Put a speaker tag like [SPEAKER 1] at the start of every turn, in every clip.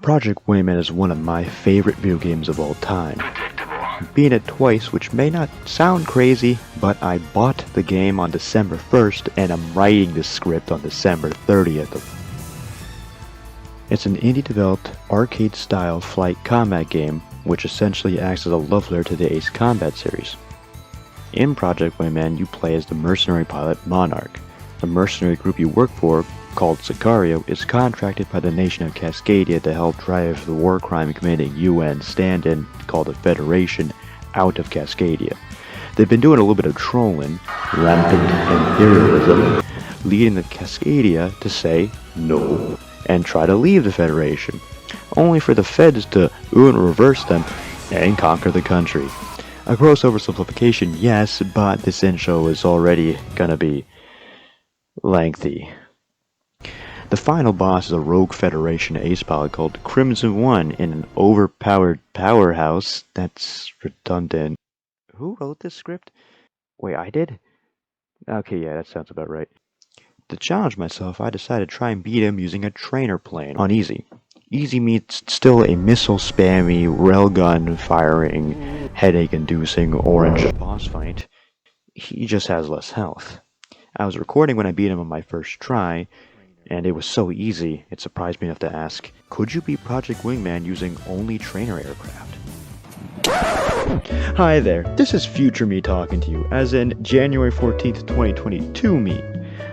[SPEAKER 1] Project Wingman is one of my favorite video games of all time. Beat it twice, which may not sound crazy, but I bought the game on December 1st and I'm writing the script on December 30th. It's an indie-developed, arcade-style flight combat game, which essentially acts as a love letter to the Ace Combat series. In Project Wingman, you play as the mercenary pilot MONARCH. The mercenary group you work for, called Sicario, is contracted by the nation of Cascadia to help drive the war crime committing UN stand-in called the Federation out of Cascadia. They've been doing a little bit of trolling, rampant imperialism, leading the Cascadia to say no and try to leave the Federation, only for the Feds to reverse them and conquer the country. A gross oversimplification, yes, but this intro is already gonna be lengthy. The final boss is a rogue Federation ace pilot called Crimson One in an overpowered powerhouse. That's redundant. Who wrote this script? Wait, I did? Okay, yeah, that sounds about right. To challenge myself, I decided to try and beat him using a trainer plane on easy. Easy means still a missile spammy, railgun firing, headache inducing orange boss fight. He just has less health. I was recording when I beat him on my first try, and it was so easy, it surprised me enough to ask, could you beat Project Wingman using only trainer aircraft? Hi there, this is future me talking to you, as in January 14th, 2022 me,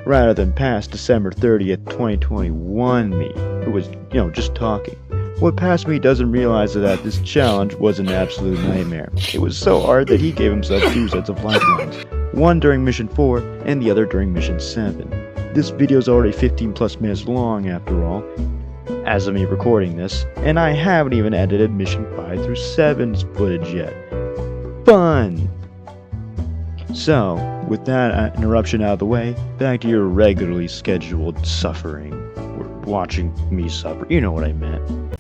[SPEAKER 1] rather than past December 30th, 2021 me, who was, just talking. What past me doesn't realize is that this challenge was an absolute nightmare. It was so hard that he gave himself 2 sets of lifelines, one during Mission 4 and the other during Mission 7. This video is already 15 plus minutes long after all, as of me recording this, and I haven't even edited Mission 5 through 7's footage yet. Fun! So, with that interruption out of the way, back to your regularly scheduled suffering. Or watching me suffer, you know what I meant.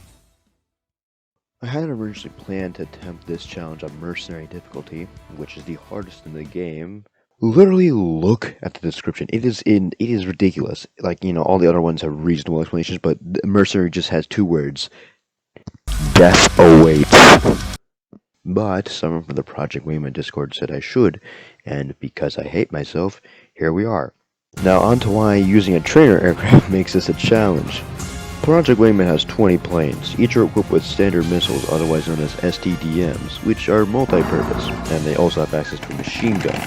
[SPEAKER 1] I had originally planned to attempt this challenge on Mercenary difficulty, which is the hardest in the game. Literally look at the description. It is ridiculous. Like, all the other ones have reasonable explanations, but Mercenary just has 2 words. Death awaits. But someone from the Project Wingman Discord said I should, and because I hate myself, here we are. Now on to why using a trainer aircraft makes this a challenge. Project Wingman has 20 planes. Each are equipped with standard missiles, otherwise known as STDMs, which are multi-purpose, and they also have access to a machine gun.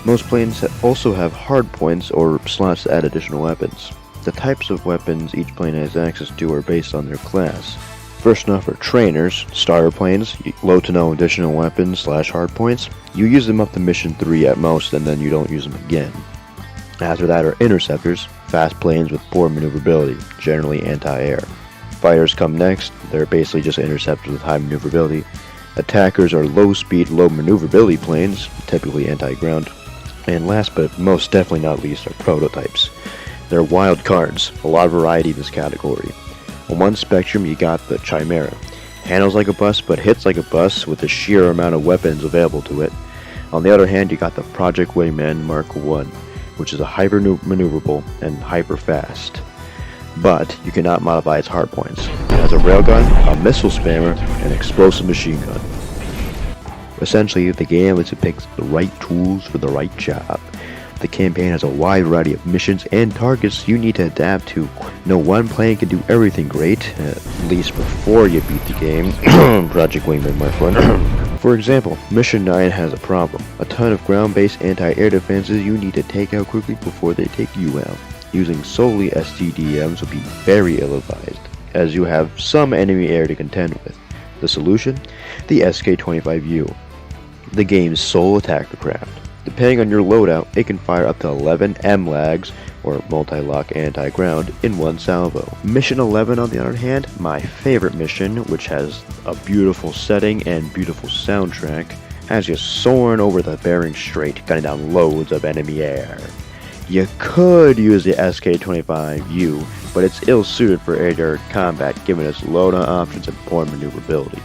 [SPEAKER 1] Most planes also have hardpoints or slots to add additional weapons. The types of weapons each plane has access to are based on their class. First off are trainers, starter planes, low to no additional weapons / hardpoints. You use them up to mission 3 at most, and then you don't use them again. After that are interceptors, fast planes with poor maneuverability, generally anti-air. Fighters come next, they're basically just interceptors with high maneuverability. Attackers are low-speed, low maneuverability planes, typically anti-ground. And last but most definitely not least are prototypes. They're wild cards, a lot of variety in this category. On one spectrum you got the Chimera. Handles like a bus but hits like a bus with the sheer amount of weapons available to it. On the other hand you got the Project Wingman Mark 1, which is a hyper-maneuverable and hyper-fast. But you cannot modify its hardpoints. It has a railgun, a missile spammer, and an explosive machine gun. Essentially, the game lets you pick the right tools for the right job. The campaign has a wide variety of missions and targets you need to adapt to. No one plane can do everything great, at least before you beat the game. Project Wingman Mark 1. For example, Mission 9 has a problem. A ton of ground-based anti-air defenses you need to take out quickly before they take you out. Using solely STDMs would be very ill-advised, as you have some enemy air to contend with. The solution? The SK-25U, the game's sole attacker craft. Depending on your loadout, it can fire up to 11 MLAGs, or multi-lock anti-ground, in one salvo. Mission 11, on the other hand, my favorite mission, which has a beautiful setting and beautiful soundtrack, has you soaring over the Bering Strait, gunning down loads of enemy air. You could use the SK-25U, but it's ill-suited for air-to-air combat given its loadout options and poor maneuverability.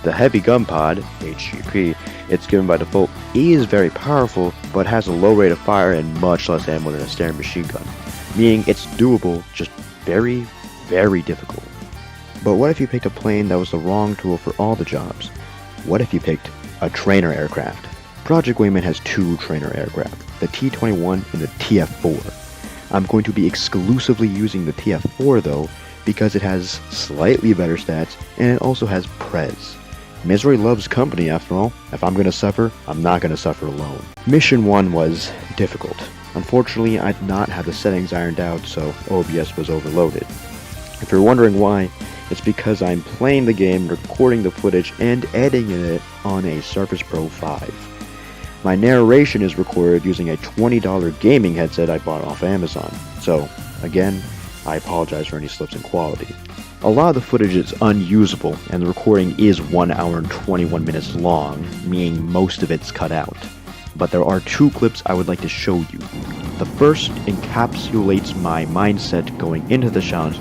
[SPEAKER 1] The Heavy Gun Pod, HGP, it's given by default, is very powerful, but has a low rate of fire and much less ammo than a standard machine gun, meaning it's doable, just very, very difficult. But what if you picked a plane that was the wrong tool for all the jobs? What if you picked a trainer aircraft? Project Wingman has two trainer aircraft, the T-21 and the TF-4. I'm going to be exclusively using the TF-4 though, because it has slightly better stats, and it also has Prez. Misery loves company after all. If I'm going to suffer, I'm not going to suffer alone. Mission 1 was difficult. Unfortunately, I did not have the settings ironed out, so OBS was overloaded. If you're wondering why, it's because I'm playing the game, recording the footage, and editing it on a Surface Pro 5. My narration is recorded using a $20 gaming headset I bought off Amazon, so, again, I apologize for any slips in quality. A lot of the footage is unusable, and the recording is 1 hour and 21 minutes long, meaning most of it's cut out. But there are two clips I would like to show you. The first encapsulates my mindset going into the challenge.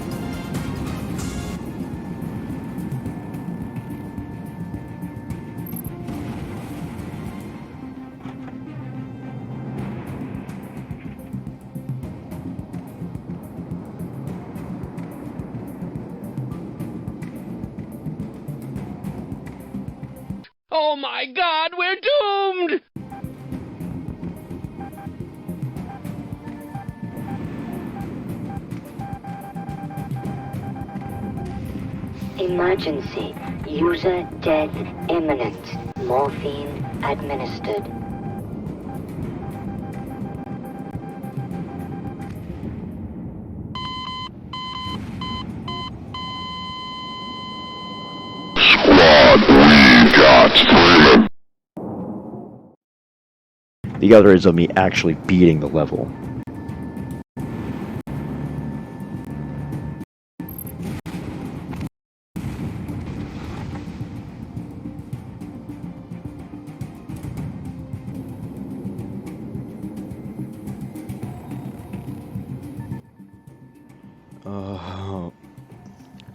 [SPEAKER 2] Oh my God, we're doomed!
[SPEAKER 3] Emergency. User death imminent. Morphine administered.
[SPEAKER 1] The other is of me actually beating the level.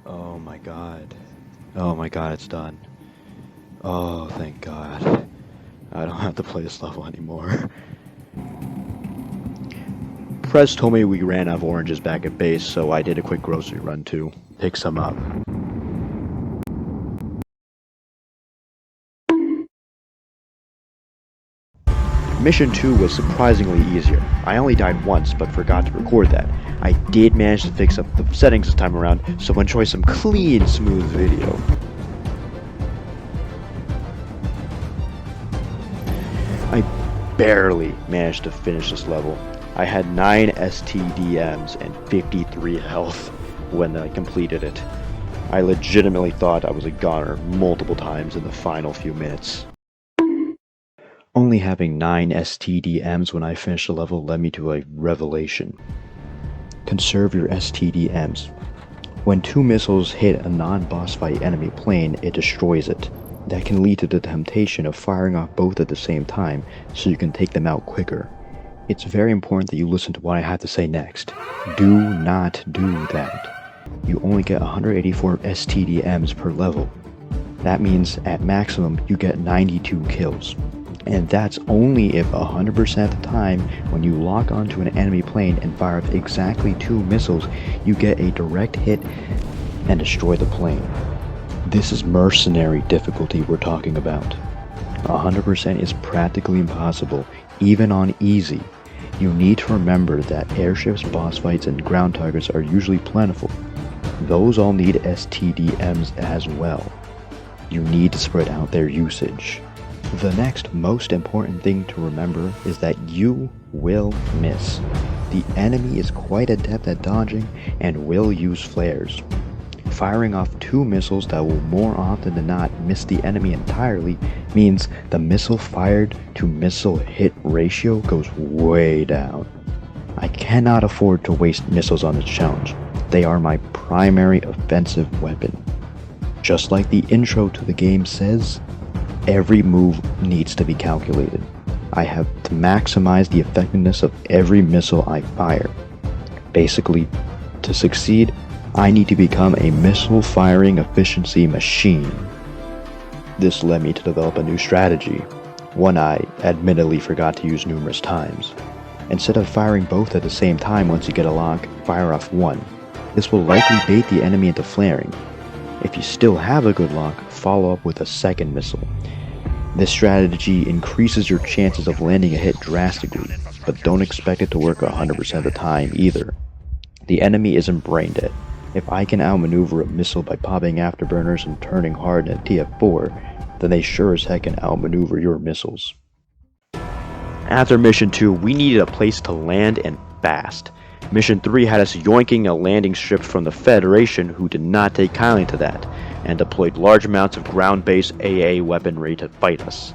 [SPEAKER 1] Oh my god. Oh my god, it's done. Oh, thank god. I don't have to play this level anymore. Prez told me we ran out of oranges back at base, so I did a quick grocery run to pick some up. Mission 2 was surprisingly easier. I only died once, but forgot to record that. I did manage to fix up the settings this time around, so enjoy some clean, smooth video. I barely managed to finish this level. I had 9 STDMs and 53 health when I completed it. I legitimately thought I was a goner multiple times in the final few minutes. Only having 9 STDMs when I finished the level led me to a revelation. Conserve your STDMs. When 2 missiles hit a non-boss fight enemy plane, it destroys it. That can lead to the temptation of firing off both at the same time, so you can take them out quicker. It's very important that you listen to what I have to say next. Do not do that. You only get 184 STDMs per level. That means, at maximum, you get 92 kills. And that's only if 100% of the time, when you lock onto an enemy plane and fire off exactly 2 missiles, you get a direct hit and destroy the plane. This is mercenary difficulty we're talking about. 100% is practically impossible, even on easy. You need to remember that airships, boss fights, and ground targets are usually plentiful. Those all need STDMs as well. You need to spread out their usage. The next most important thing to remember is that you will miss. The enemy is quite adept at dodging and will use flares. Firing off 2 missiles that will more often than not miss the enemy entirely means the missile fired to missile hit ratio goes way down. I cannot afford to waste missiles on this challenge. They are my primary offensive weapon. Just like the intro to the game says, every move needs to be calculated. I have to maximize the effectiveness of every missile I fire. Basically, to succeed, I need to become a missile firing efficiency machine. This led me to develop a new strategy, one I admittedly forgot to use numerous times. Instead of firing both at the same time once you get a lock, fire off one. This will likely bait the enemy into flaring. If you still have a good lock, follow up with a second missile. This strategy increases your chances of landing a hit drastically, but don't expect it to work 100% of the time either. The enemy isn't brain dead. If I can outmaneuver a missile by popping afterburners and turning hard in a TF4, then they sure as heck can outmaneuver your missiles. After Mission 2, we needed a place to land and fast. Mission 3 had us yoinking a landing strip from the Federation, who did not take kindly to that, and deployed large amounts of ground-based AA weaponry to fight us.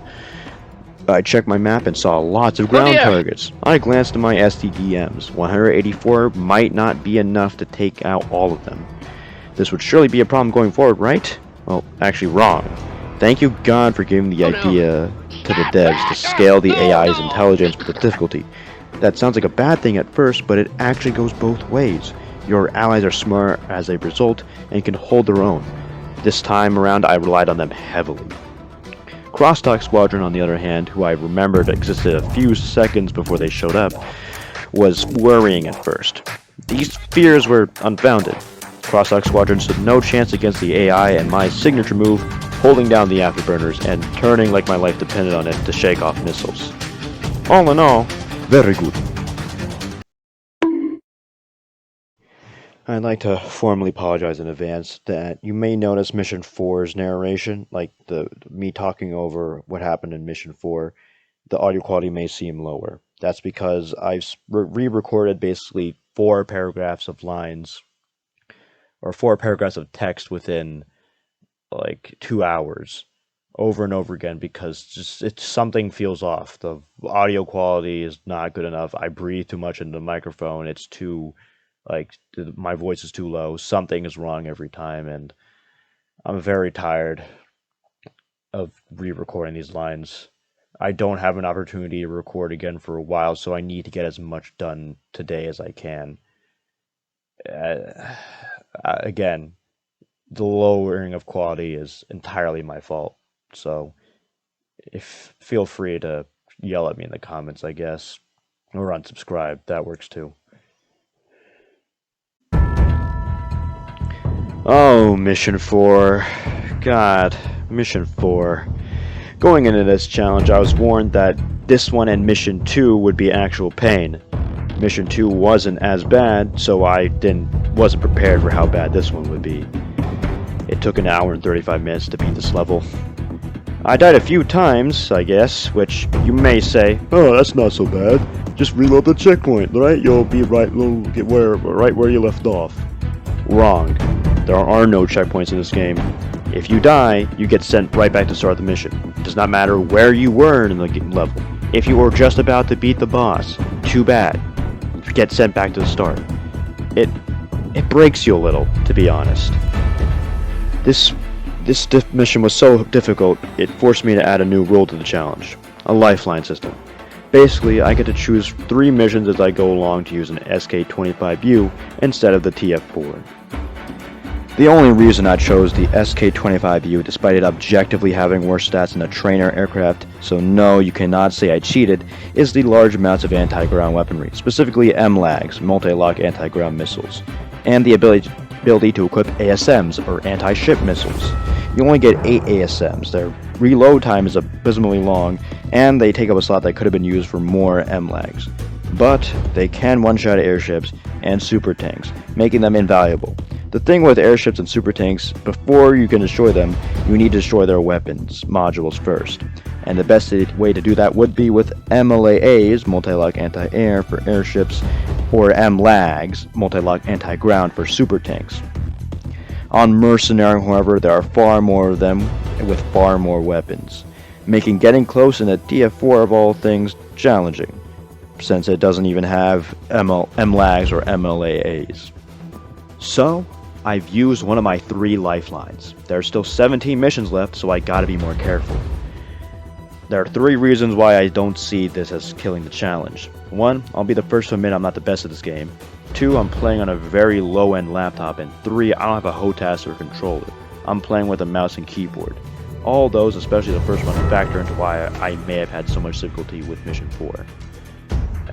[SPEAKER 1] I checked my map and saw lots of ground targets. I glanced at my STDMs. 184 might not be enough to take out all of them. This would surely be a problem going forward, right? Well, actually wrong. Thank you God for giving the idea to the devs to scale the AI's intelligence with the difficulty. That sounds like a bad thing at first, but it actually goes both ways. Your allies are smart as a result and can hold their own. This time around, I relied on them heavily. Crosstalk Squadron, on the other hand, who I remembered existed a few seconds before they showed up, was worrying at first. These fears were unfounded. Crosstalk Squadron stood no chance against the AI, and my signature move, holding down the afterburners and turning like my life depended on it to shake off missiles. All in all, very good. I'd like to formally apologize in advance that you may notice Mission 4's narration, like me talking over what happened in Mission 4, the audio quality may seem lower. That's because I've re-recorded basically 4 paragraphs of lines, or 4 paragraphs of text within like 2 hours, over and over again, because just something feels off. The audio quality is not good enough. I breathe too much into the microphone. It's too, my voice is too low. Something is wrong every time, and I'm very tired of re-recording these lines. I don't have an opportunity to record again for a while, so I need to get as much done today as I can. Again, the lowering of quality is entirely my fault. So, feel free to yell at me in the comments, I guess, or unsubscribe. That works too. Oh, Mission 4. God, Mission 4. Going into this challenge, I was warned that this one and Mission 2 would be actual pain. Mission 2 wasn't as bad, so I wasn't prepared for how bad this one would be. It took an hour and 35 minutes to beat this level. I died a few times, I guess, which you may say, oh, that's not so bad. Just reload the checkpoint, right? You'll be right where you left off. Wrong. There are no checkpoints in this game. If you die, you get sent right back to start the mission. It does not matter where you were in the level. If you were just about to beat the boss, too bad. You get sent back to the start. It breaks you a little, to be honest. This mission was so difficult, it forced me to add a new rule to the challenge. A lifeline system. Basically, I get to choose 3 missions as I go along to use an SK-25U instead of the TF4. The only reason I chose the SK-25U, despite it objectively having worse stats than a trainer aircraft, so no, you cannot say I cheated, is the large amounts of anti-ground weaponry, specifically MLAGs, multi-lock anti-ground missiles, and the ability to equip ASMs, or anti-ship missiles. You only get 8 ASMs, their reload time is abysmally long, and they take up a slot that could have been used for more MLAGs. But they can one-shot airships and super tanks, making them invaluable. The thing with airships and super tanks, before you can destroy them, you need to destroy their weapons modules first. And the best way to do that would be with MLAAs, multi-lock anti-air for airships, or MLAGs, multi-lock anti-ground for super tanks. On Mercenary, however, there are far more of them with far more weapons, making getting close in a TF4 of all things challenging, since it doesn't even have MLAGs or MLAAs. So, I've used one of my 3 lifelines. There's still 17 missions left, so I gotta be more careful. There are 3 reasons why I don't see this as killing the challenge. 1, I'll be the first to admit I'm not the best at this game. 2, I'm playing on a very low-end laptop. And 3, I don't have a HOTAS or controller. I'm playing with a mouse and keyboard. All those, especially the first one, factor into why I may have had so much difficulty with Mission 4.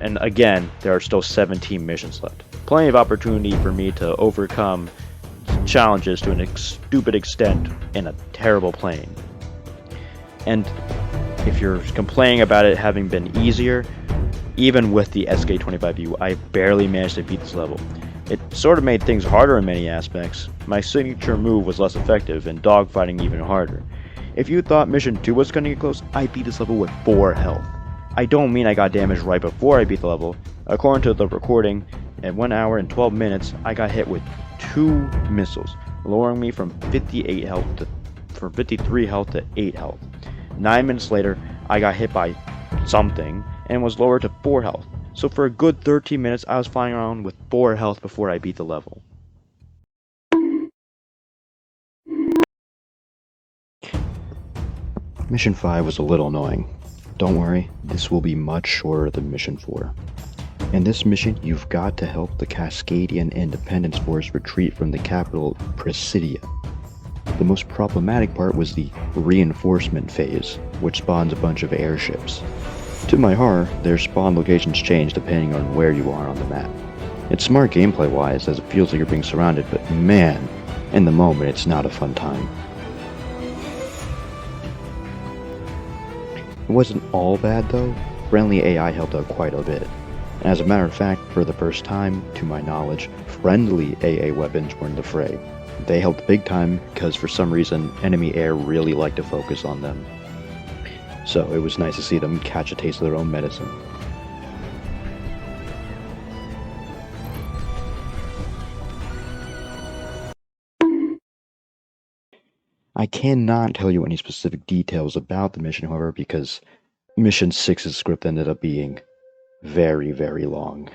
[SPEAKER 1] And again, there are still 17 missions left. Plenty of opportunity for me to overcome challenges to a stupid extent in a terrible plane. And if you're complaining about it having been easier, even with the SK-25U, I barely managed to beat this level. It sort of made things harder in many aspects. My signature move was less effective, and dogfighting even harder. If you thought Mission 2 was gonna get close, I beat this level with 4 health. I don't mean I got damaged right before I beat the level. According to the recording, at 1 hour and 12 minutes, I got hit with 2 missiles, lowering me from 53 health to 8 health. 9 minutes later, I got hit by something and was lowered to 4 health. So for a good 13 minutes, I was flying around with 4 health before I beat the level. Mission 5 was a little annoying. Don't worry, this will be much shorter than Mission 4. In this mission, you've got to help the Cascadian Independence Force retreat from the capital, Presidia. The most problematic part was the reinforcement phase, which spawns a bunch of airships. To my horror, their spawn locations change depending on where you are on the map. It's smart gameplay-wise, as it feels like you're being surrounded, but man, in the moment it's not a fun time. It wasn't all bad though. Friendly AI helped out quite a bit. As a matter of fact, for the first time, to my knowledge, friendly AA weapons were in the fray. They helped big time because for some reason, enemy air really liked to focus on them. So it was nice to see them catch a taste of their own medicine. I cannot tell you any specific details about the mission, however, because Mission 6's script ended up being very, very long.